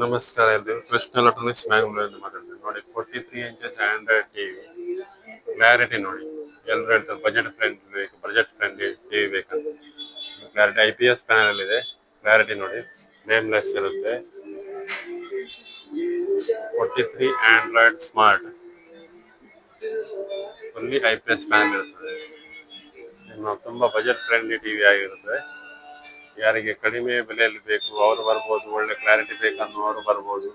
ನಮಸ್ಕಾರ ಎಲ್ರಿಗೂ. ಕೃಷ್ಣ ಎಲೆಕ್ಟ್ರಾನಿಕ್ಸ್ ಮ್ಯಾಂಗ್ಳೂರಿಂದ ಮಾತಾಡ್ತೀನಿ. ನೋಡಿ 43 ಇಂಚಸ್ ಆಂಡ್ರಾಯ್ಡ್ ಟಿವಿ ಕ್ಲಾರಿಟಿ ನೋಡಿ. ಎಲ್ಲರೂ ಹೇಳ್ತಾರೆ ಬಜೆಟ್ ಫ್ರೆಂಡ್ಲಿ ಬೇಕು, ಬಜೆಟ್ ಫ್ರೆಂಡ್ಲಿ ಟಿವಿ ಬೇಕಂತ. ಕ್ಲಾರಿಟಿ IPS ಪ್ಯಾನಲ್ ಇದೆ. ಕ್ಲಾರಿಟಿ ನೋಡಿ, ನೇಮ್ಲೆಸ್ ಇರುತ್ತೆ. 43 Android smart fully IPS panel ಇರುತ್ತದೆ. ಇನ್ನು ತುಂಬಾ ಬಜೆಟ್ ಫ್ರೆಂಡ್ಲಿ ಟಿವಿ ಆಗಿರುತ್ತೆ. ಯಾರಿಗೆ ಕಡಿಮೆ ಬೆಲೆಯಲ್ಲಿ ಬೇಕು ಅವರು ಬರ್ಬೋದು, ಒಳ್ಳೆ ಕ್ಲಾರಿಟಿ ಬೇಕನ್ನೋರು ಬರ್ಬೋದು,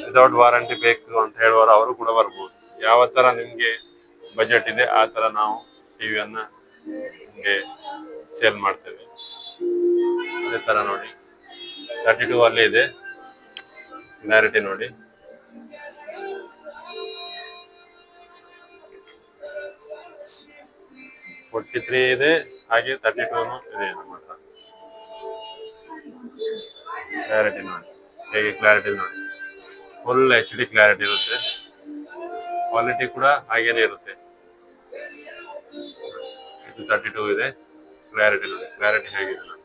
ವಿದೌಟ್ ವಾರಂಟಿ ಬೇಕು ಅಂತ ಹೇಳುವವರು ಅವರು ಕೂಡ ಬರ್ಬೋದು. ಯಾವ ತರ ನಿಮ್ಗೆ ಬಜೆಟ್ ಇದೆ ಆ ತರ ನಾವು ಟಿವಿಯನ್ನ ನಿಮ್ಗೆ ಸೇಲ್ ಮಾಡ್ತೇವೆ. ಅದೇ ತರ ನೋಡಿ 32 ಅಲ್ಲಿ ಇದೆ, ಕ್ಲಾರಿಟಿ ನೋಡಿ. ಫೋರ್ಟಿ ತ್ರೀ ಇದೆ, ಹಾಗೆ 32 ಇದೆ ನಮ್ಮ ಹತ್ರ. ಕ್ಲಾರಿಟಿ ನೋಡಿ, ಹೇಗೆ ಕ್ಲಾರಿಟಿ ನೋಡಿ, ಫುಲ್ HD ಕ್ಲಾರಿಟಿ ಇರುತ್ತೆ. ಕ್ವಾಲಿಟಿ ಕೂಡ ಹಾಗೇನೆ ಇರುತ್ತೆ. 32 ಇದೆ, ಕ್ಲಾರಿಟಿ ನೋಡಿ, ಕ್ಲಾರಿಟಿ ಹೇಗಿದೆ ನೋಡಿ.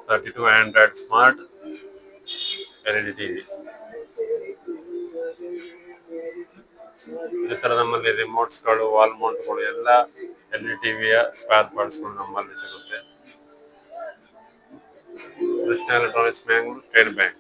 32 ಆಂಡ್ರಾಯ್ಡ್ ಸ್ಮಾರ್ಟ್ LED ಟಿವಿ. ಈ ತರ ನಮ್ಮಲ್ಲಿ ರಿಮೋಟ್ಸ್ಗಳು, ವಾಲ್ ಮೌಂಟ್ಗಳು ಎಲ್ಲ LED ಟಿವಿಯ ಸ್ಪೇರ್ ಪಾರ್ಟ್ಸ್ಗಳು ನಮ್ಮಲ್ಲಿ ಸಿಗುತ್ತೆ. Krishna electronics Mangalore, state bank.